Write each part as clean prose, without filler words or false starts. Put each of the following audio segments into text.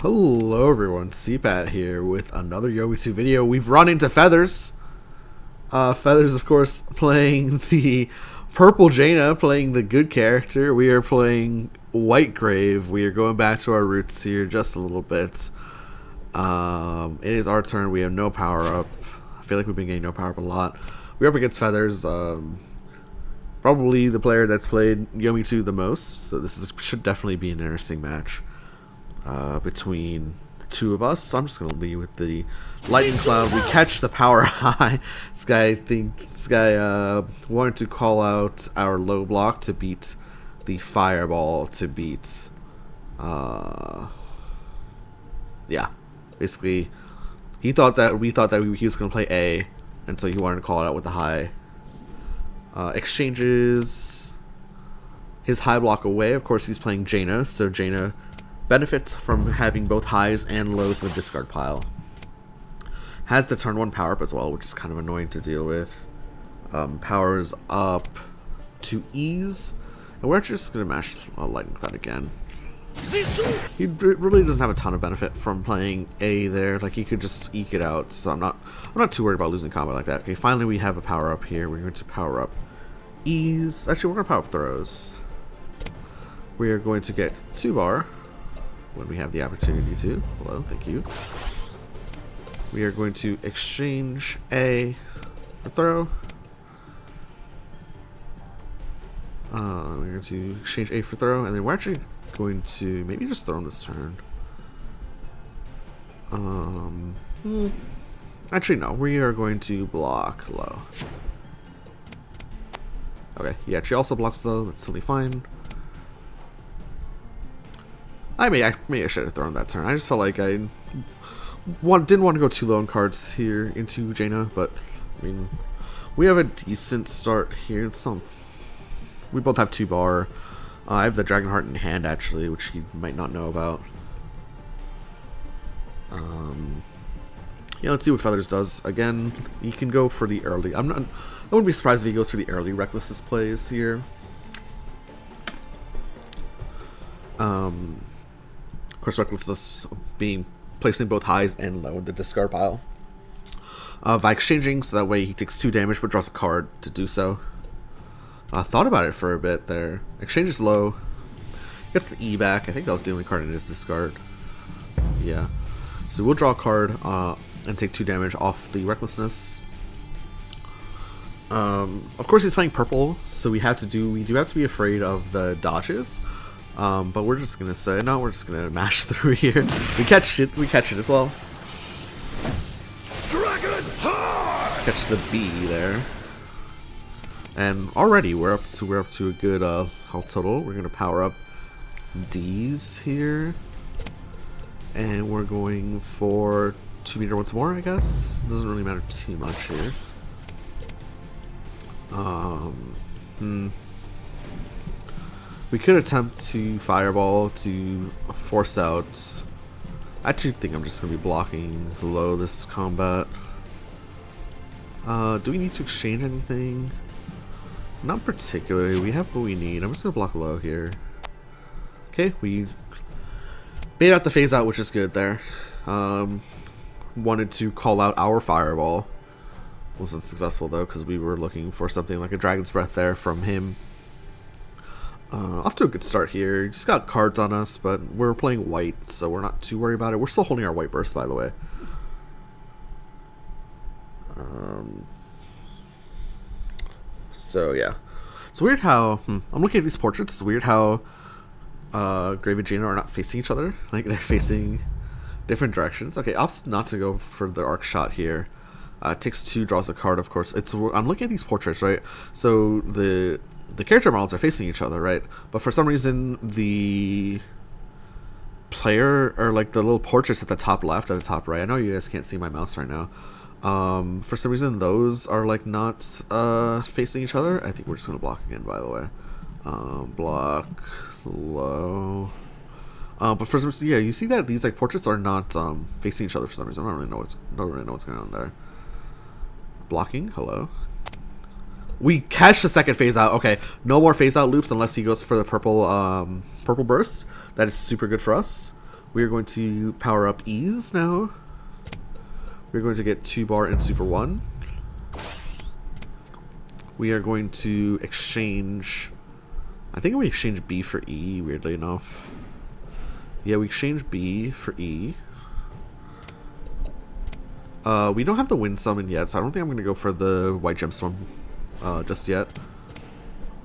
Hello everyone, cpat here with another YOMI 2 video. We've run into Feathers. Feathers, of course, playing the Purple Jaina, playing the good character. We are playing White Grave. We are going back to our roots here just a little bit. It is our turn. We have no power up. I feel like we've been getting no power up a lot. We're up against Feathers. Probably the player that's played YOMI 2 the most. So should definitely be an interesting match. Between the two of us. I'm just gonna lead with the lightning cloud. We catch the power high. This guy wanted to call out our low block to beat the fireball to beat yeah, basically we thought that he was gonna play A, and so he wanted to call it out with the high. Exchanges his high block away. Of course, he's playing Jaina, so Jaina benefits from having both highs and lows in the discard pile. Has the turn 1 power up as well, which is kind of annoying to deal with. Powers up to ease, and we're actually just going to mash Lightning Cloud again. He really doesn't have a ton of benefit from playing A there. Like, he could just eke it out, so I'm not too worried about losing combat like that. Okay, finally we have a power up here. We're going to power up ease. Actually, we're going to power up throws. We are going to get 2 bar when we have the opportunity to. Hello, thank you. We are going to exchange A for throw. We're going to exchange A for throw, and then we're actually going to maybe just throw him this turn. Actually, no. We are going to block low. Okay, he actually also blocks low. That's totally fine. Maybe I should have thrown that turn. I just felt like I didn't want to go too low on cards here into Jaina, but I mean, we have a decent start here. We both have 2 bar. I have the Dragon Heart in hand actually, which you might not know about. Yeah, let's see what Feathers does. Again, he can go for the early. I wouldn't be surprised if he goes for the early Recklessness plays here. Of course, Recklessness being placing both highs and low in the discard pile. By exchanging, so that way he takes 2 damage but draws a card to do so. Thought about it for a bit there. Exchanges low. Gets the E back. I think that was the only card in his discard. Yeah. So we'll draw a card and take 2 damage off the Recklessness. Of course, he's playing purple, so we do have to be afraid of the dodges. But we're just gonna say no. We're just gonna mash through here. We catch it as well. Catch the B there, and already we're up to a good health total. We're gonna power up D's here, and we're going for 2 meter once more. I guess doesn't really matter too much here. We could attempt to fireball to force out. I actually think I'm just going to be blocking below this combat. Do we need to exchange anything? Not particularly. We have what we need. I'm just going to block low here. Okay, we bait out the phase out, which is good there. Wanted to call out our fireball. Wasn't successful though, because we were looking for something like a Dragon's Breath there from him. Off to a good start here. Just got cards on us, but we're playing white, so we're not too worried about it. We're still holding our white burst, by the way. So yeah, it's weird how I'm looking at these portraits. It's weird how Grave and Jaina are not facing each other. Like they're facing different directions. Okay, opts not to go for the arc shot here. Takes 2, draws a card. Of course, I'm looking at these portraits, right? So the character models are facing each other, right? But for some reason, the player, or like the little portraits at the top left, at the top right, I know you guys can't see my mouse right now. For some reason, those are like not facing each other. I think we're just going to block again, by the way. Block low. But for some reason, yeah, you see that these like portraits are not facing each other for some reason. I don't really know what's going on there. Blocking, hello. We catch the second phase out. Okay, no more phase out loops unless he goes for the purple burst. That is super good for us. We are going to power up ease now. We're going to get 2-bar and super 1. We are going to exchange... I think we exchange B for E, weirdly enough. Yeah, we exchange B for E. We don't have the wind summon yet, so I don't think I'm going to go for the white gemstone just yet.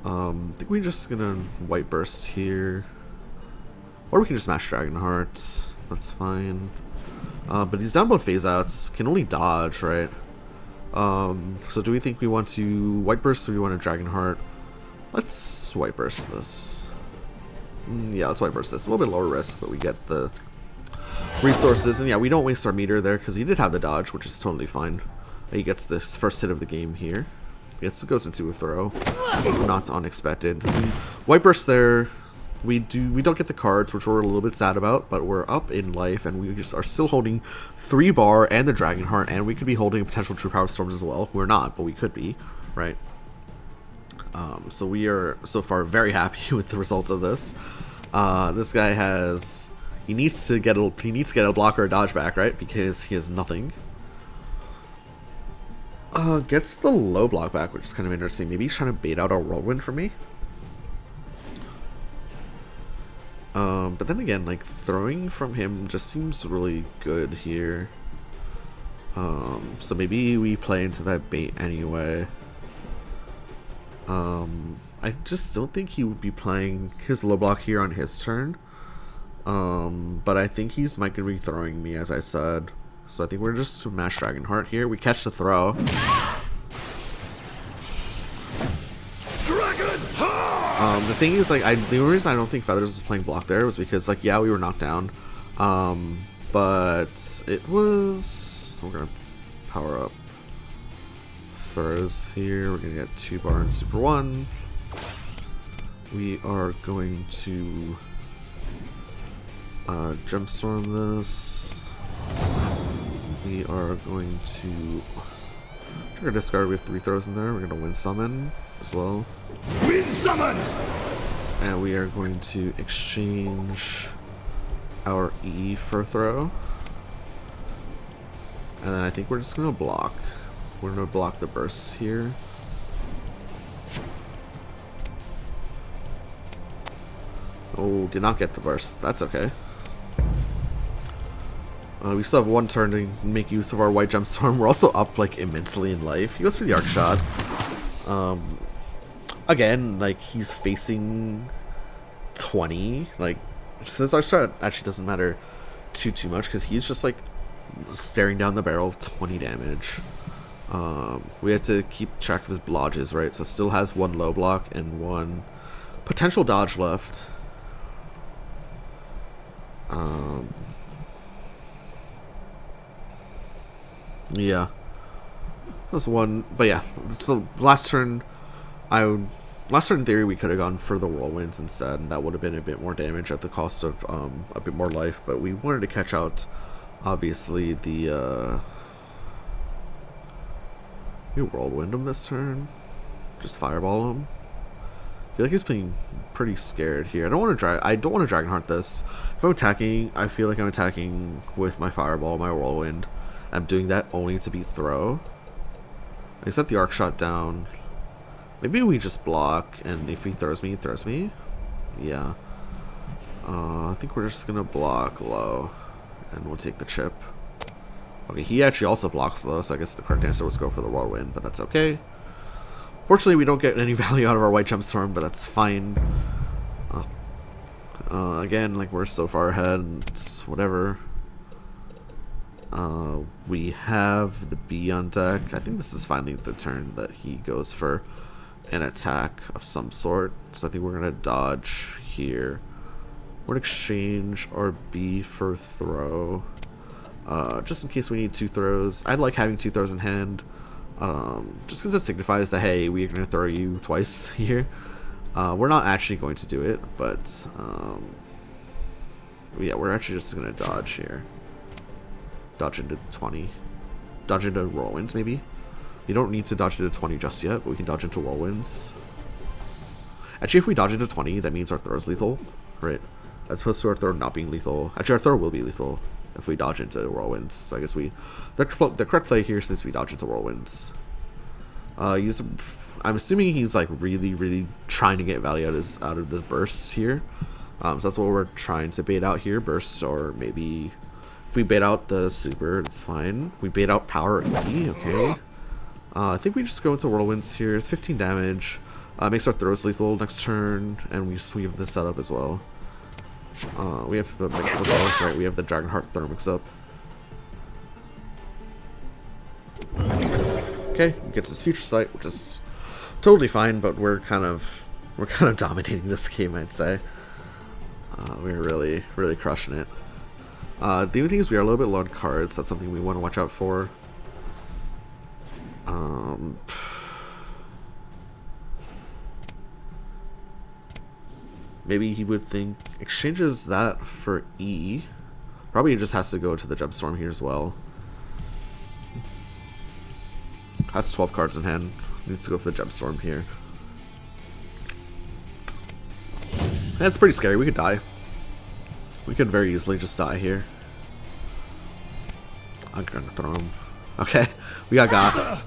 I think we're just going to white burst here. Or we can just mash Dragon Hearts. That's fine. But he's down both phase outs. Can only dodge, right? So do we think we want to white burst or do we want a Dragon Heart? Let's white burst this. Yeah, let's white burst this. A little bit lower risk, but we get the resources. And yeah, we don't waste our meter there because he did have the dodge, which is totally fine. He gets this first hit of the game here. It goes into a throw. Not unexpected. White burst there. We don't get the cards, which we're a little bit sad about, but we're up in life, and we just are still holding 3-bar and the Dragon Heart, and we could be holding potential True Power Storms as well. We're not, but we could be, right? So we are so far very happy with the results of this. This guy has he needs to get a block or a dodge back, right? Because he has nothing. Gets the low block back, which is kind of interesting. Maybe he's trying to bait out our whirlwind for me. But then again, like, throwing from him just seems really good here. So maybe we play into that bait anyway. I just don't think he would be playing his low block here on his turn. But I think he's might gonna be throwing me, as I said. So I think we're just mash Dragon Heart here. We catch the throw. The thing is, like, the only reason I don't think Feathers was playing block there was because, like, yeah, we were knocked down. But it was... We're gonna power up throws here. We're gonna get 2-bar and super 1. We are going to gemstorm this. We are going to trigger discard. We have 3 throws in there. We're gonna wind summon as well. Wind summon! And we are going to exchange our E for throw. And then I think we're just gonna block. We're gonna block the bursts here. Oh, did not get the burst. That's okay. We still have 1 turn to make use of our white gemstorm. We're also up, like, immensely in life. He goes for the arc shot. Again, like, he's facing 20. Like, since our shot actually doesn't matter too much because he's just, like, staring down the barrel of 20 damage. We had to keep track of his blodges, right? So still has 1 low block and 1 potential dodge left. Yeah, that's 1. But yeah, so last turn in theory we could have gone for the whirlwinds instead, and that would have been a bit more damage at the cost of a bit more life. But we wanted to catch out, obviously, the we whirlwind him this turn, just fireball him. I feel like he's being pretty scared here. I don't want to Dragon Heart this. If I'm attacking, I feel like I'm attacking with my fireball, my whirlwind. I'm doing that only to beat throw. I set the arc shot down. Maybe we just block, and if he throws me, he throws me. Yeah. I think we're just gonna block low, and we'll take the chip. Okay, he actually also blocks low, so I guess the correct answer was go for the whirlwind, but that's okay. Fortunately, we don't get any value out of our white gemstorm, but that's fine. Again, like, we're so far ahead, it's whatever. We have the B on deck. I think this is finally the turn that he goes for an attack of some sort. So I think we're going to dodge here. We're going to exchange our B for throw. Just in case we need 2 throws. I'd like having 2 throws in hand. Just because it signifies that, hey, we're going to throw you twice here. We're not actually going to do it, but yeah, we're actually just going to dodge here. Dodge into 20. Dodge into whirlwinds, maybe? You don't need to dodge into 20 just yet, but we can dodge into whirlwinds. Actually, if we dodge into 20, that means our throw is lethal, right? as opposed to our throw not being lethal. Actually, our throw will be lethal if we dodge into whirlwinds. So I guess the correct play here seems to be dodge into whirlwinds. I'm assuming he's like really trying to get value out of this burst here. So that's what we're trying to bait out here, burst, or maybe if we bait out the super, it's fine. We bait out power E, okay. I think we just go into whirlwinds here. It's 15 damage. Makes our throws lethal next turn, and we have the setup as well. We have the mix up as well, right? We have the Dragonheart throw mix up. Okay, gets his future sight, which is totally fine, but we're kind of dominating this game, I'd say. We're really crushing it. The only thing is we are a little bit low on cards. That's something we want to watch out for. Maybe he would think exchanges that for E. Probably he just has to go to the Gemstorm here as well. Has 12 cards in hand. Needs to go for the Gemstorm here. That's pretty scary. We could die. We could very easily just die here. I'm gonna throw him. Okay, we got.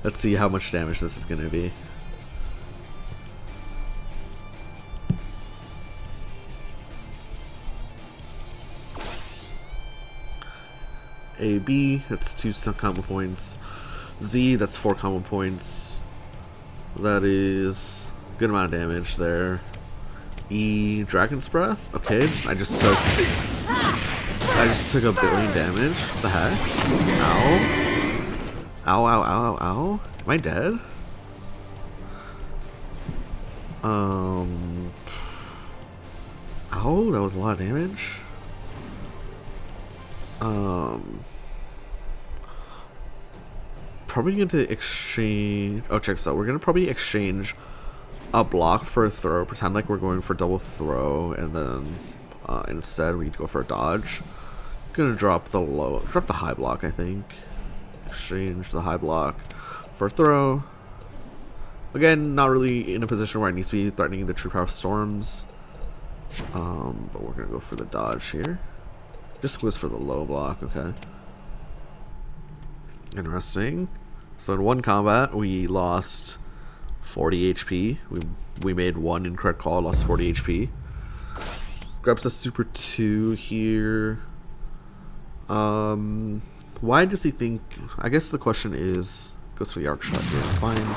Let's see how much damage this is gonna be. A, B, that's 2 combo points. Z, that's 4 combo points. That is a good amount of damage there. E, Dragon's Breath. Okay, I just took a billion damage. What the heck? Ow. Ow, ow, ow, ow, ow. Am I dead? Ow, that was a lot of damage. Probably going to exchange. Oh, check this out. We're going to probably exchange a block for a throw. Pretend like we're going for double throw, and then instead we go for a dodge. Gonna drop the high block, I think. Exchange the high block for a throw. Again, not really in a position where I need to be threatening the true power of storms. But we're gonna go for the dodge here. Just goes for the low block, okay. Interesting. So in one combat, we lost 40 HP. We made one incorrect call, lost 40 HP. Grabs a super 2 here. Why does he think... I guess the question is... Goes for the arc shot here, fine.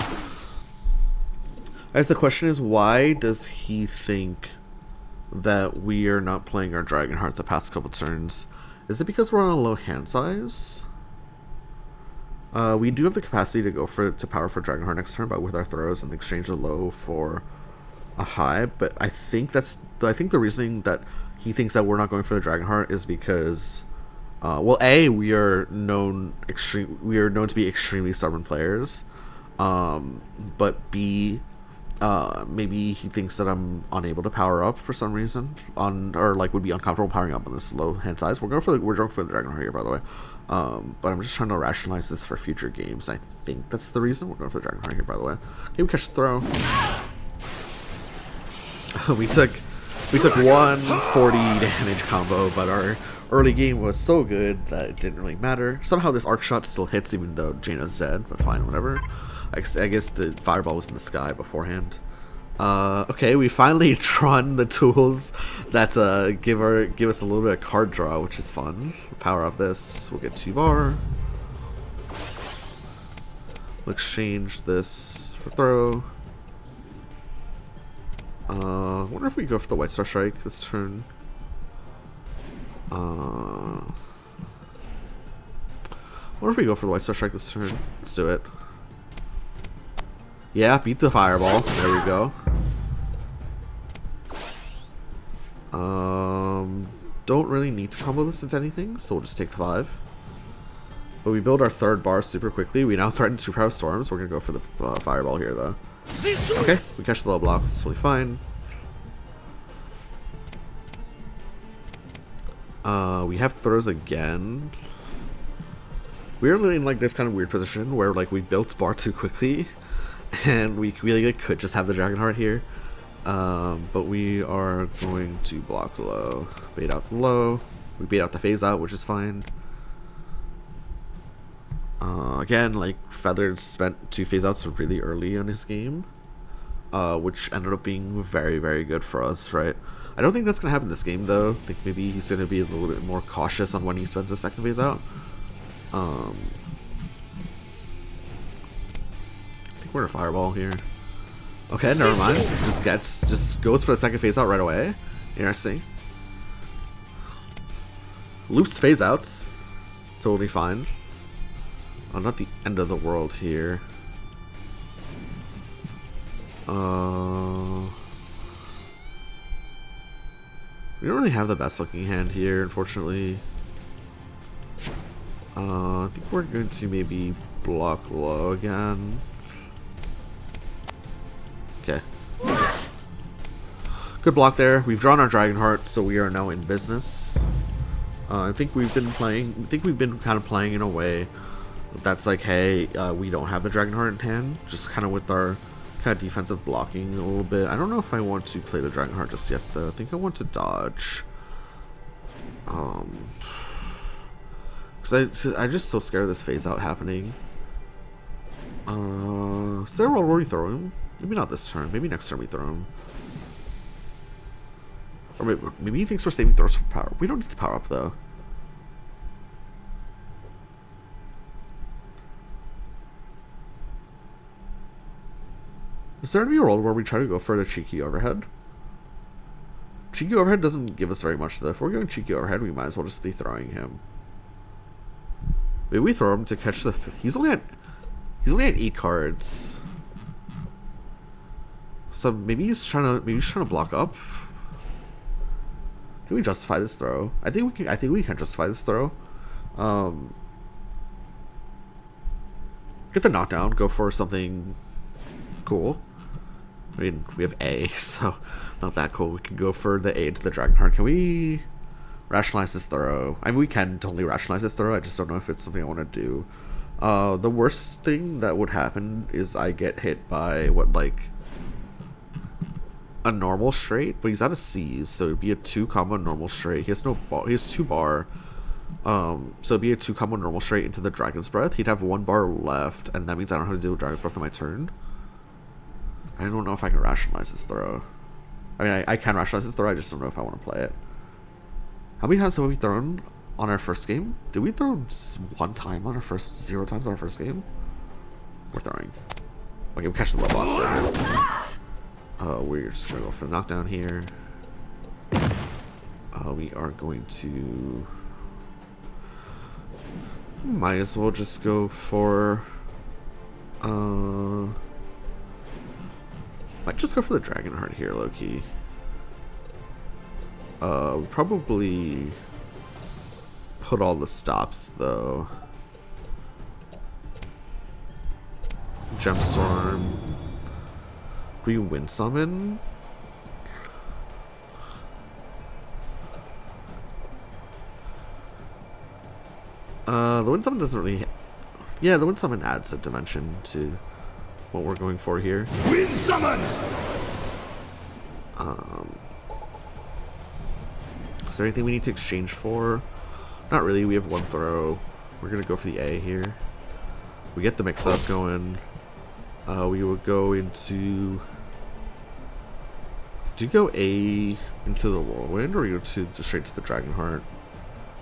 I guess the question is, why does he think that we are not playing our Dragonheart the past couple turns? Is it because we're on a low hand size? We do have the capacity to go to power for Dragonheart next turn, but with our throws and exchange the low for a high. But I think the reasoning that he thinks that we're not going for the Dragonheart is because, well, A, we are known to be extremely stubborn players, but B, maybe he thinks that I'm unable to power up for some reason, or like would be uncomfortable powering up on this low hand size. We're going for the Dragonheart here, by the way. But I'm just trying to rationalize this for future games. I think that's the reason we're going for the Dragonheart here, by the way. Okay, we catch the throw. we took 140 damage combo, but our early game was so good that it didn't really matter. Somehow this arc shot still hits even though Jaina's dead, but fine, whatever. I guess the fireball was in the sky beforehand. Okay, we finally drawn the tools that give us a little bit of card draw, which is fun. Power up this, we'll get 2 bar. We'll exchange this for throw. Wonder if we go for the White Star Strike this turn. Wonder if we go for the White Star Strike this turn. Let's do it. Yeah, beat the fireball. There we go. Don't really need to combo this into anything, so we'll just take the 5. But we build our 3rd bar super quickly. We now threaten 2 power storms. We're gonna go for the fireball here, though. Okay, we catch the low block. It's totally fine. We have throws again. We're in like this kind of weird position where like we built bar too quickly, and we really could just have the Dragonheart here. But we are going to block low. Bait out the low. We bait out the phase out, which is fine. Again, like, Feathers spent 2 phase outs really early in his game. Which ended up being very, very good for us, right? I don't think that's going to happen this game, though. I think maybe he's going to be a little bit more cautious on when he spends the second phase out. I think we're a fireball here. Okay, never mind. Just goes for the second phase out right away. Interesting. Loops phase outs. Totally fine. Oh, not the end of the world here. We don't really have the best looking hand here, unfortunately. I think we're going to maybe block low again. Okay. Good block there. We've drawn our Dragonheart, so we are now in business. I think we've been kind of playing in a way that's like, hey, we don't have the Dragonheart in hand, just kind of with our kind of defensive blocking a little bit. I don't know if I want to play the Dragonheart just yet, though. I think I want to dodge. Because I'm just so scared of this phase out happening. Is there a world where we throw him? Maybe not this turn. Maybe next turn we throw him. Or maybe he thinks we're saving throws for power. We don't need to power up, though. Is there going to be a world where we try to go for the cheeky overhead? Cheeky overhead doesn't give us very much, though. If we're going cheeky overhead, we might as well just be throwing him. Maybe we throw him to catch the... He's only at 8 cards. So maybe he's trying to block up. Can we justify this throw? I think we can justify this throw. Get the knockdown. Go for something cool. I mean, we have A, so not that cool. We can go for the A into the Dragonheart. Can we rationalize this throw? I mean, we can totally rationalize this throw. I just don't know if it's something I want to do. The worst thing that would happen is I get hit by what, like, a normal straight, but he's out of C's, so it'd be a 2 combo normal straight. He has no bar. He has 2 bar. So it'd be a 2 combo normal straight into the Dragon's Breath. He'd have 1 bar left, and that means I don't have to do a Dragon's Breath on my turn. I don't know if I can rationalize this throw. I mean, I can rationalize this throw. I just don't know if I want to play it. How many times have we thrown on our first game? Did we throw 1 time on our first, 0 times on our first game? We're throwing. Okay, we catch the level up. We're just gonna go for the knockdown here. We are going to... Might as well just go for... Might just go for the Dragonheart here, low-key. Probably put all the stops, though. Gemstorm. Do we Wind Summon? The Wind Summon doesn't really... Yeah, the Wind Summon adds a dimension to what we're going for here. Wind Summon! Is there anything we need to exchange for? Not really, we have 1 throw. We're gonna go for the A here. We get the mix-up going. We would go into... Do you go A into the Whirlwind, or you go just straight to the Dragonheart?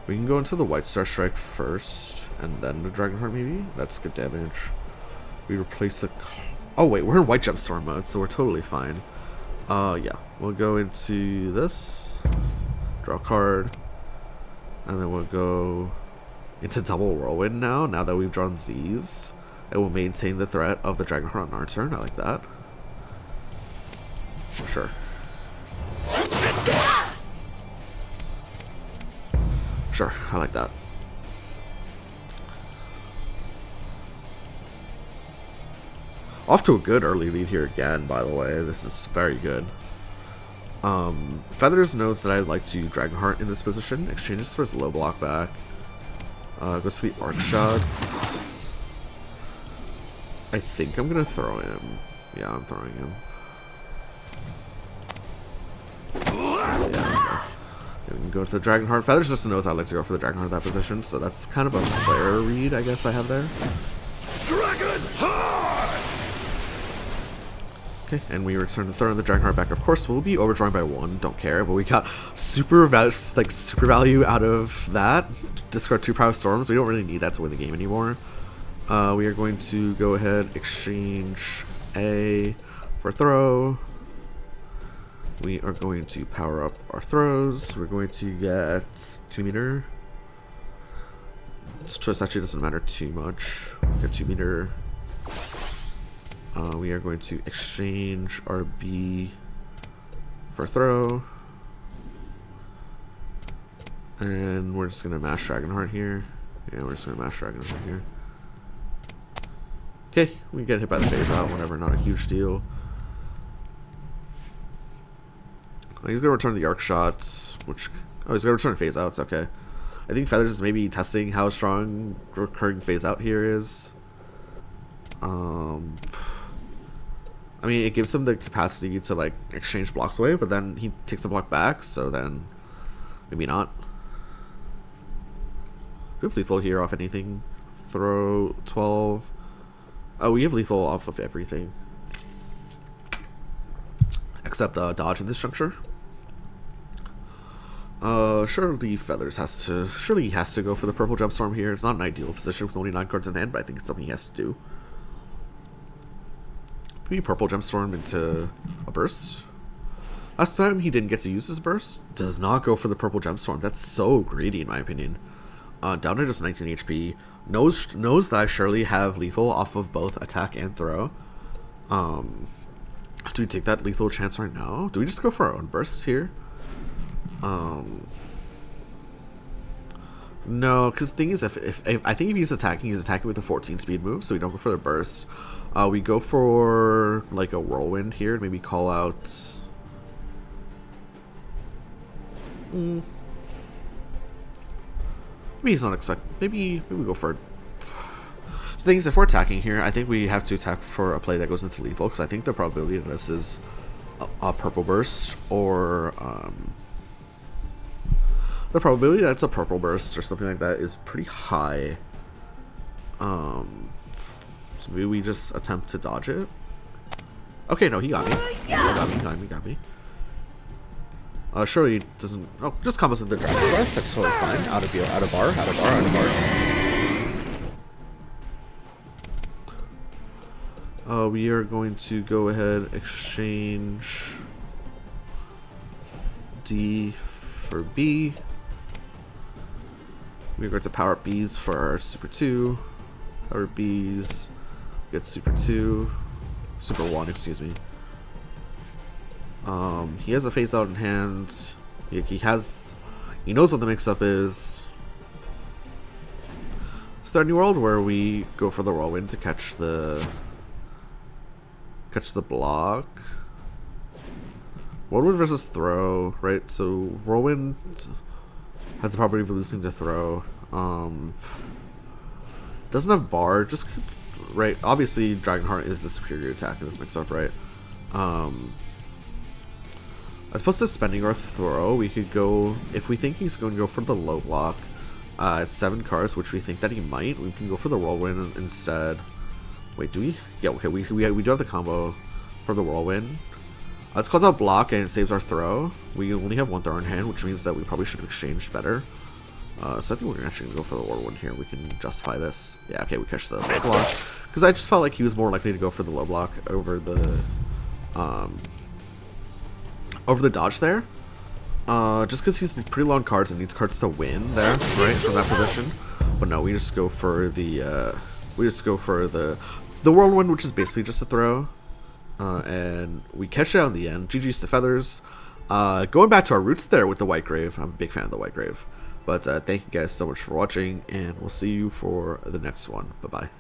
We can go into the White Star Strike first, and then the Dragonheart maybe? That's good damage. We replace the... Oh wait, we're in White Gemstorm mode, so we're totally fine. Yeah. We'll go into this. Draw a card. And then we'll go into double Whirlwind now that we've drawn Z's. It will maintain the threat of the Dragonheart on our turn. I like that. For sure. Sure, I like that. Off to a good early lead here again, by the way. This is very good. Feathers knows that I like to Dragonheart in this position. Exchanges for his low block back. Goes for the arc shots. I think I'm gonna throw him. Yeah, I'm throwing him. We can go to the Dragonheart. Feathers just knows I like to go for the Dragonheart at that position, so that's kind of a fair read, I guess, I have there. Dragonheart! Okay, and we return to throw the Dragonheart back. Of course, we'll be overdrawing by 1, don't care, but we got super value out of that. Discard 2 Power Storms. We don't really need that to win the game anymore. We are going to go ahead, exchange A for throw. We are going to power up our throws. We're going to get 2 meter. This choice actually doesn't matter too much. Get 2 meter. We are going to exchange our B for throw. And we're just going to mash Dragonheart here. Yeah, we're just going to mash Dragonheart here. Okay, we get hit by the phase out, whatever, not a huge deal. He's going to return the arc shots, which... Oh, he's going to return phase outs, okay. I think Feathers is maybe testing how strong recurring phase out here is. I mean, it gives him the capacity to, like, exchange blocks away, but then he takes a block back, so then maybe not. We have lethal here off anything. Throw 12. Oh, we have lethal off of everything. Except dodge in this juncture. Surely Feathers has to... Surely he has to go for the Purple Gemstorm here. It's not an ideal position with only 9 cards in hand, but I think it's something he has to do. Maybe Purple Gemstorm into a burst. Last time he didn't get to use his burst. Does not go for the Purple Gemstorm. That's so greedy in my opinion. Down to just 19 HP. Knows that I surely have lethal off of both attack and throw. Do we take that lethal chance right now? Do we just go for our own bursts here? No, because the thing is, if I think if he's attacking with a 14 speed move, so we don't go for the burst. We go for like a whirlwind here, maybe call out. Maybe he's not expect. Maybe we go for it. So the thing is, if we're attacking here, I think we have to attack for a play that goes into lethal, because I think the probability of this is a purple burst or the probability that it's a purple burst or something like that is pretty high. So maybe we just attempt to dodge it. Okay, no, he got me. He got me. Surely doesn't. Oh, just combos with the Dragon Scarf. That's totally fine. Out of bar. We are going to go ahead, exchange D for B. We are going to power up Bs for our Super 2. Power Bs, get Super 2. Super 1, excuse me. He has a phase out in hand. He knows what the mix-up is. Start New World, where we go for the whirlwind to catch the block. Whirlwind versus throw, right? So whirlwind has the property of losing to throw. Doesn't have bar, just right. Obviously, Dragonheart is the superior attack in this mix-up, right? As opposed to spending our throw, we could go, if we think he's going to go for the low block at 7 cards, which we think that he might, we can go for the whirlwind instead. Wait, do we? Yeah, okay, we do have the combo for the whirlwind. It's called out block and it saves our throw. We only have 1 throw in hand, which means that we probably should have exchanged better. So I think we're actually going to go for the whirlwind here. We can justify this. Yeah, okay, we catch the low block. Because I just felt like he was more likely to go for the low block over the dodge there. Just because he's pretty low on cards and needs cards to win there, right, from that position. But no, we just go for the whirlwind, which is basically just a throw. And we catch it out in the end. GG's to Feathers. Going back to our roots there with the White Grave. I'm a big fan of the White Grave. But thank you guys so much for watching, and we'll see you for the next one. Bye-bye.